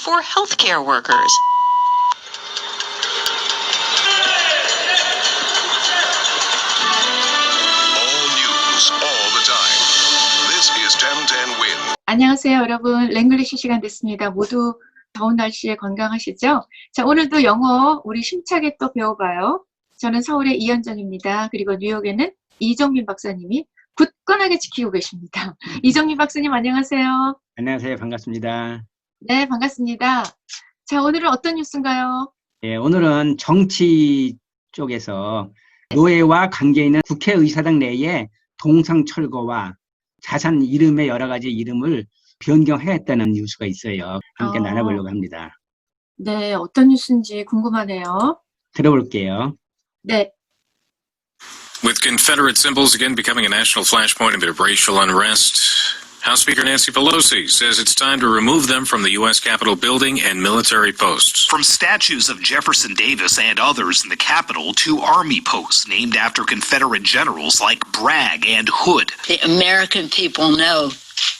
for healthcare workers. All news, all the time. This is 1010 Win. 안녕하세요, 여러분. 랭글리시 시간 됐습니다. 모두 더운 날씨에 건강하시죠? 자, 오늘도 영어 우리 힘차게 또 배워봐요. 저는 서울의 이현정입니다. 그리고 뉴욕에는 이정민 박사님이 굳건하게 지키고 계십니다. 이정민 박사님 안녕하세요. 안녕하세요. 반갑습니다. 네, 반갑습니다. 자, 오늘은 어떤 뉴스인가요? 예, 오늘은 정치 쪽에서 노예와 관계 있는 국회의사당 내에 동상 철거와 자산 이름의 여러 가지 이름을 변경했다는 뉴스가 있어요. 함께 나눠보려고 합니다. 네, 어떤 뉴스인지 궁금하네요. 들어볼게요. 네. With Confederate symbols again becoming a national flashpoint amid racial unrest, House Speaker Nancy Pelosi says it's time to remove them from the U.S. Capitol building and military posts. From statues of Jefferson Davis and others in the Capitol to army posts named after Confederate generals like Bragg and Hood. The American people know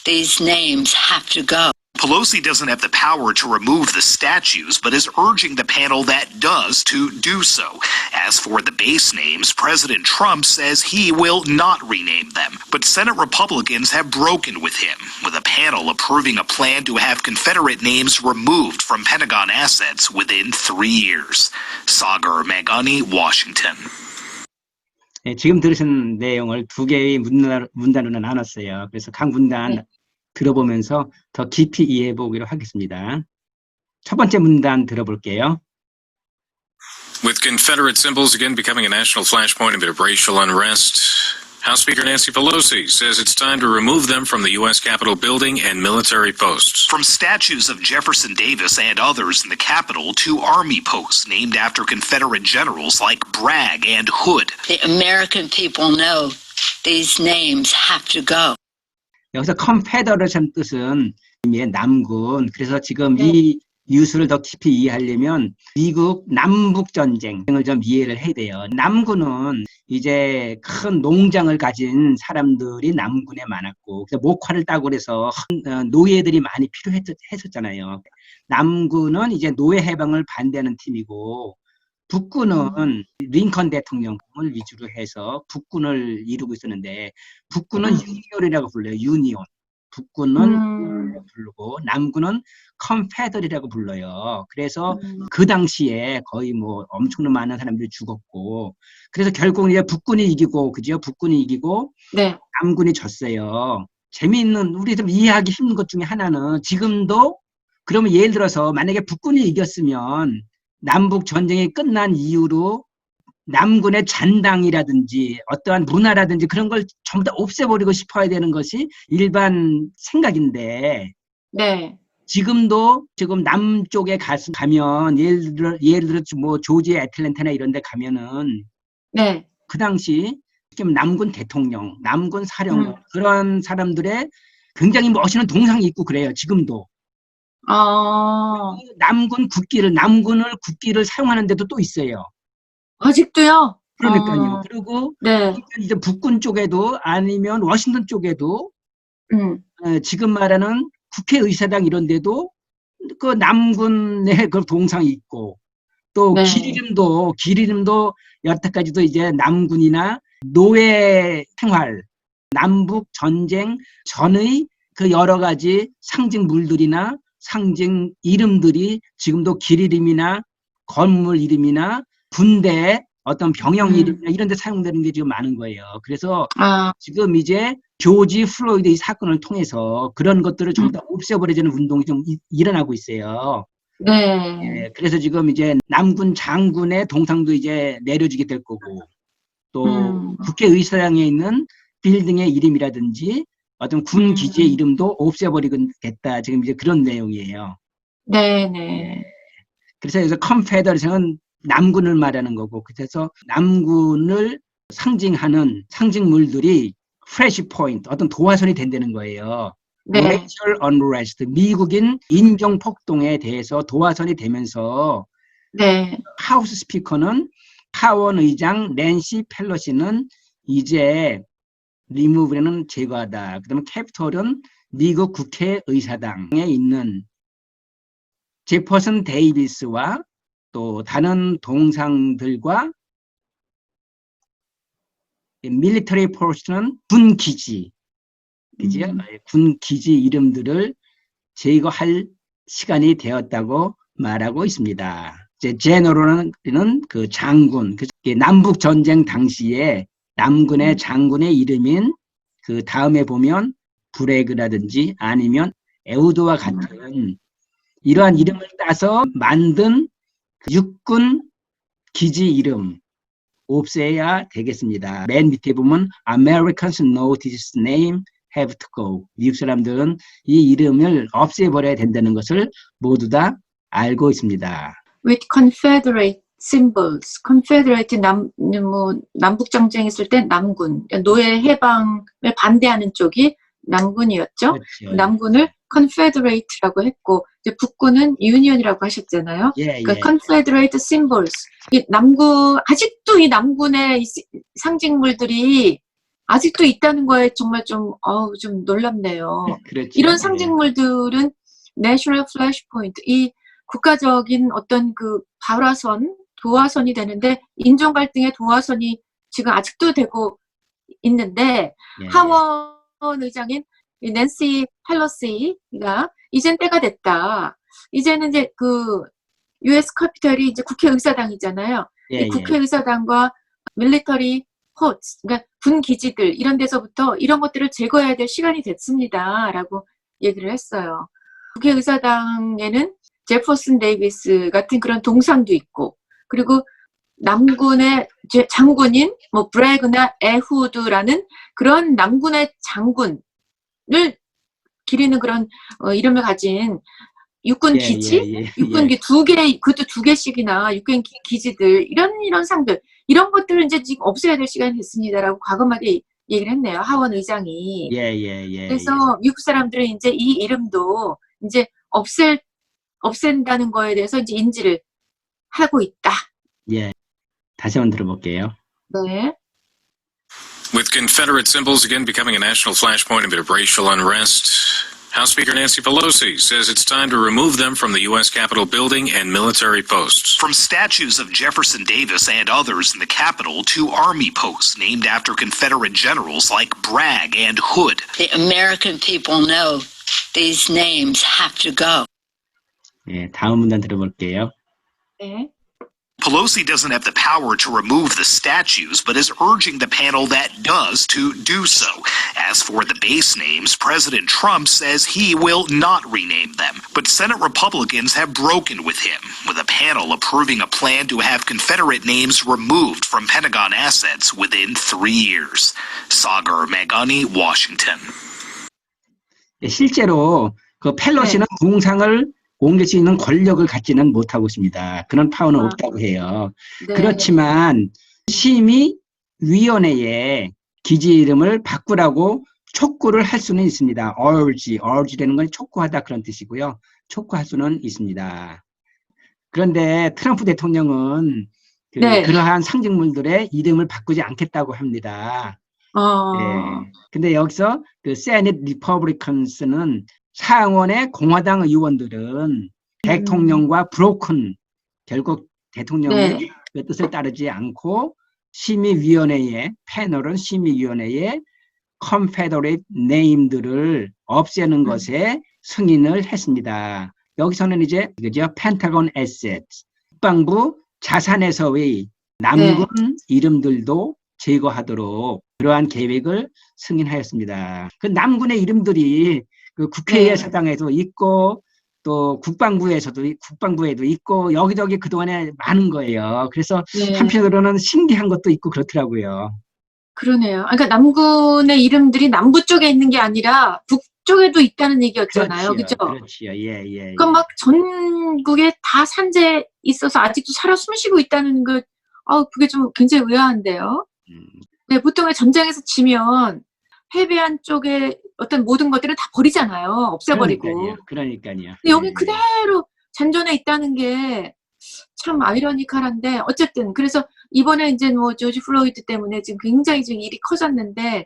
these names have to go. Pelosi doesn't have the power to remove the statues, but is urging the panel that does to do so. As for the base names, President Trump says he will not rename them. But Senate Republicans have broken with him, with a panel approving a plan to have Confederate names removed from Pentagon assets within 3 years. Sagar Meghani, Washington. 예, 지금 들으신 내용을 두 개의 문단으로 나눴어요. 그래서 각 문단 들어보면서 더 깊이 이해해 보기로 하겠습니다. 첫 번째 문단 들어볼게요. With Confederate symbols again becoming a national flashpoint amid racial unrest, House Speaker Nancy Pelosi says it's time to remove them from the U.S. Capitol building and military posts. From statues of Jefferson Davis and others in the Capitol to army posts named after Confederate generals like Bragg and Hood. The American people know these names have to go. 여기서 Confederation 뜻은 남군. 그래서 지금 이 뉴스를 더 깊이 이해하려면 미국 남북전쟁을 좀 이해를 해야 돼요. 남군은 이제 큰 농장을 가진 사람들이 남군에 많았고, 그래서 목화를 따고 그래서 노예들이 많이 필요했었잖아요. 남군은 이제 노예 해방을 반대하는 팀이고, 북군은 링컨 대통령을 위주로 해서 북군을 이루고 있었는데, 북군은 유니온이라고 불러요. 유니온. 북군은 부르고 남군은 컨페더리라고 불러요. 그래서 그 당시에 거의 뭐 엄청난 많은 사람들이 죽었고, 그래서 결국은 이제 북군이 이기고, 그죠? 북군이 이기고 남군이 졌어요. 재미있는, 우리 좀 이해하기 힘든 것 중에 하나는 지금도, 그러면 예를 들어서 만약에 북군이 이겼으면 남북 전쟁이 끝난 이후로 남군의 잔당이라든지 어떠한 문화라든지 그런 걸 전부 다 없애버리고 싶어야 되는 것이 일반 생각인데, 지금도 지금 남쪽에 가면 예를 들어 뭐 조지 애틀랜타나 이런 데 가면은 그 당시 남군 대통령, 남군 사령관 그런 사람들의 굉장히 멋있는 동상이 있고 그래요. 지금도. 남군을 국기를 사용하는 데도 또 있어요. 아직도요? 그러니까요. 그리고 이제 북군 쪽에도 아니면 워싱턴 쪽에도 지금 말하는 국회의사당 이런 데도 그 남군의 그 동상이 있고, 또 길 이름도 여태까지도 이제 남군이나 노예 생활, 남북 전쟁 전의 그 여러 가지 상징물들이나 상징 이름들이 지금도 길 이름이나 건물 이름이나 군대 어떤 병영 이름이나 이런 데 사용되는 게 지금 많은 거예요. 그래서 지금 이제 조지 플로이드 이 사건을 통해서 그런 것들을 전부 다 없애버리자는 운동이 좀 일어나고 있어요. 그래서 지금 이제 남군 장군의 동상도 이제 내려지게 될 거고, 또 국회의사당에 있는 빌딩의 이름이라든지 어떤 군 기지의 이름도 없애버리겠다. 지금 이제 그런 내용이에요. 그래서 여기서 컨페더레이션은 남군을 말하는 거고, 그래서 남군을 상징하는 상징물들이 프레시 포인트, 어떤 도화선이 된다는 거예요. racial unrest, 미국인 인종 폭동에 대해서 도화선이 되면서 하우스 스피커는 하원 의장 낸시 펠로시는 이제 리무브는 제거하다. 그다음에 캡톨은 미국 국회의사당에 있는 제퍼슨 데이비스와 또 다른 동상들과 밀리터리 포스트는 군 기지, 그죠? 군 기지 이름들을 제거할 시간이 되었다고 말하고 있습니다. 이제 제너럴은 그 장군, 남북 전쟁 당시에 남군의 장군의 이름인 그 다음에 보면 브래그라든지 아니면 에우드와 같은 이러한 이름을 따서 만든 그 육군 기지 이름 없애야 되겠습니다. 맨 밑에 보면 Americans know this name have to go. 미국 사람들은 이 이름을 없애버려야 된다는 것을 모두 다 알고 있습니다. With Confederate symbols. Confederate 남북 전쟁 있을 때 남군, 노예 해방을 반대하는 쪽이 남군이었죠. 그렇죠. 남군을 Confederate라고 했고 이제 북군은 Union이라고 하셨잖아요. 예, 그 예. Confederate symbols. 이 남군 아직도 이 남군의 이 상징물들이 아직도 있다는 거에 정말 좀 놀랍네요. 그렇죠. 이런 예. 상징물들은 National Flashpoint, 이 국가적인 어떤 그 도화선이 되는데 인종 갈등의 도화선이 지금 아직도 되고 있는데 예, 하원 의장인 이 낸시 펠로시가 이젠 때가 됐다. 이제는 이제 그 US 캐피털이 이제 국회의사당이잖아요. 예, 이 국회의사당과 밀리터리 포츠, 그러니까 군 기지들 이런 데서부터 이런 것들을 제거해야 될 시간이 됐습니다라고 얘기를 했어요. 국회의사당에는 제퍼슨 데이비스 같은 그런 동상도 있고, 그리고 남군의 장군인 뭐 브래그나 에후드라는 그런 남군의 장군을 기리는 그런 이름을 가진 육군 기지, 육군기 그것도 두 개씩이나 육군 기지들 이런 상들 이런 것들을 이제 지금 없애야 될 시간이 됐습니다라고 과감하게 얘기를 했네요. 하원 의장이. 그래서 미국 사람들은 이제 이 이름도 이제 없앤다는 거에 대해서 이제 인지를 하고 있다. 예. 다시 한번 들어볼게요. 네. With Confederate symbols again becoming a national flashpoint amid racial unrest, House Speaker Nancy Pelosi says it's time to remove them from the U.S. Capitol building and military posts. From statues of Jefferson Davis and others in the Capitol to army posts named after Confederate generals like Bragg and Hood. The American people know these names have to go. 예, 다음 문단 들어볼게요. 네. Pelosi doesn't have the power to remove the statues, but is urging the panel that does to do so. As for the base names, President Trump says he will not rename them. But Senate Republicans have broken with him, with a panel approving a plan to have Confederate names removed from Pentagon assets within 3 years. Sagar Meghani, Washington. 예, 실제로 그 펠로시는 동상을 옮길 수 있는 권력을 갖지는 못하고 있습니다. 그런 파워는 없다고 해요. 네. 그렇지만 심의위원회에 기지 이름을 바꾸라고 촉구를 할 수는 있습니다. urge라는 건 촉구하다 그런 뜻이고요. 촉구할 수는 있습니다. 그런데 트럼프 대통령은 그러한 상징물들의 이름을 바꾸지 않겠다고 합니다. 네. 근데 여기서 그 Senate Republicans는 상원의 공화당 의원들은 대통령과 브로큰, 결국 대통령의 그 뜻을 따르지 않고 패널은 심의위원회에 Confederate name들을 없애는 것에 승인을 했습니다. 여기서는 이제 그죠? Pentagon assets, 국방부 자산에서의 남군 이름들도 제거하도록 그러한 계획을 승인하였습니다. 그 남군의 이름들이 그 국회의사당에도 있고 또 국방부에도 있고 여기저기 그동안에 많은 거예요. 그래서 한편으로는 신기한 것도 있고 그렇더라고요. 그러네요. 그러니까 남군의 이름들이 남부 쪽에 있는 게 아니라 북쪽에도 있다는 얘기였잖아요. 그렇죠? 그렇죠. 예. 그러니까 막 전국에 다 산재 있어서 아직도 살아 숨쉬고 있다는 거, 그게 좀 굉장히 의아한데요. 네, 보통 전쟁에서 지면 패배한 쪽에 어떤 모든 것들을 다 버리잖아요. 없애버리고. 그러니까요. 근데 여기 그대로 잔존해 있다는 게 참 아이러니컬한데 어쨌든 그래서 이번에 이제 뭐 조지 플로이드 때문에 지금 굉장히 지금 일이 커졌는데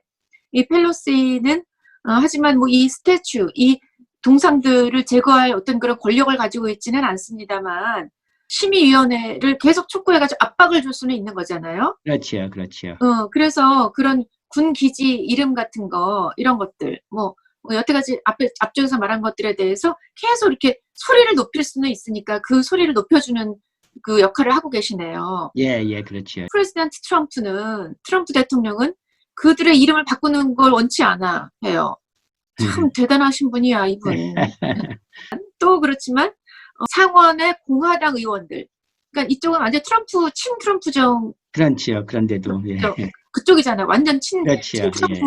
이 펠로시는 하지만 뭐 이 스태츄, 이 동상들을 제거할 어떤 그런 권력을 가지고 있지는 않습니다만 심의위원회를 계속 촉구해가지고 압박을 줄 수는 있는 거잖아요. 그렇죠, 그렇죠. 그래서 그런 군 기지 이름 같은 거 이런 것들 뭐 여태까지 앞쪽에서 말한 것들에 대해서 계속 이렇게 소리를 높일 수는 있으니까 그 소리를 높여주는 그 역할을 하고 계시네요. 예, 예, 그렇죠. 프레지던트 트럼프 대통령은 그들의 이름을 바꾸는 걸 원치 않아 해요. 참 대단하신 분이야, 이분. 또 그렇지만 상원의 공화당 의원들, 그러니까 이쪽은 완전 친트럼프정 그렇죠. 그런데도 예. 그쪽이잖아요. 완전 그렇죠. 친트럼프 예.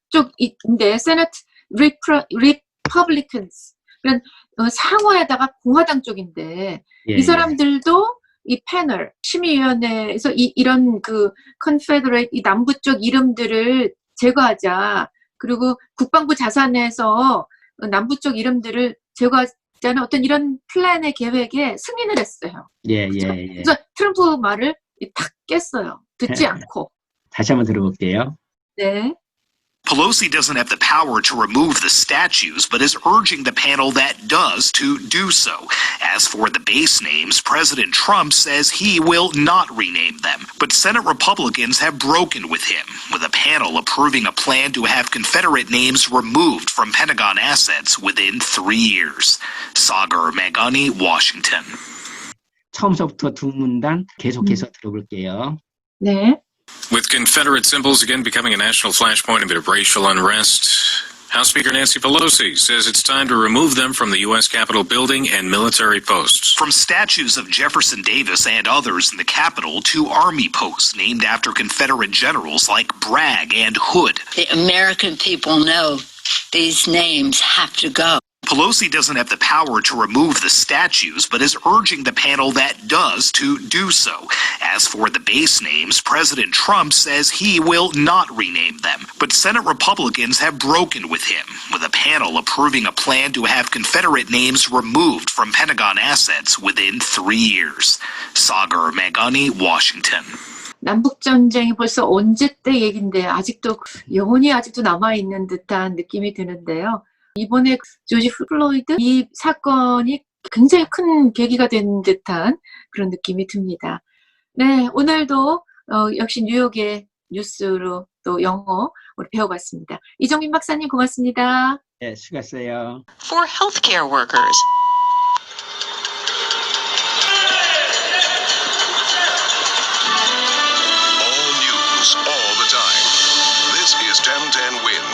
쪽인데 세네트 리퍼블리컨스 그런 상원에다가 공화당 쪽인데 예, 이 사람들도 이 패널 심의위원회에서 이런 그 컨페더레이트 이 남부 쪽 이름들을 제거하자. 그리고 국방부 자산에서 남부 쪽 이름들을 제거하자는 어떤 이런 플랜의 계획에 승인을 했어요. 예, 그죠? 예, 예. 그래서 트럼프 말을 탁 깼어요. 듣지 않고. 다시 한번 들어볼게요. 네. Pelosi doesn't have the power to remove the statues, but is urging the panel that does to do so. As for the base names, President Trump says he will not rename them, but Senate Republicans have broken with him, with a panel approving a plan to have Confederate names removed from Pentagon assets within 3 years. Sagar Meghani, Washington. 처음서부터 두 문단 계속해서 들어볼게요. 네. With Confederate symbols again becoming a national flashpoint amid racial unrest, House Speaker Nancy Pelosi says it's time to remove them from the U.S. Capitol building and military posts. From statues of Jefferson Davis and others in the Capitol to army posts named after Confederate generals like Bragg and Hood. The American people know these names have to go. Pelosi doesn't have the power to remove the statues, but is urging the panel that does to do so. As for the base names, President Trump says he will not rename them, but Senate Republicans have broken with him, with a panel approving a plan to have Confederate names removed from Pentagon assets within 3 years. Sagar Meghani, Washington. 남북전쟁이 벌써 언제 때 얘긴데 아직도 영혼이 아직도 남아있는 듯한 느낌이 드는데요. 이번에 조지 플로이드 이 사건이 굉장히 큰 계기가 된 듯한 그런 느낌이 듭니다. 네, 오늘도 역시 뉴욕의 뉴스로 또 영어 우리 배워봤습니다. 이정민 박사님 고맙습니다. 네, 수고하세요. For healthcare workers. All news, all the time. This is 1010 Win.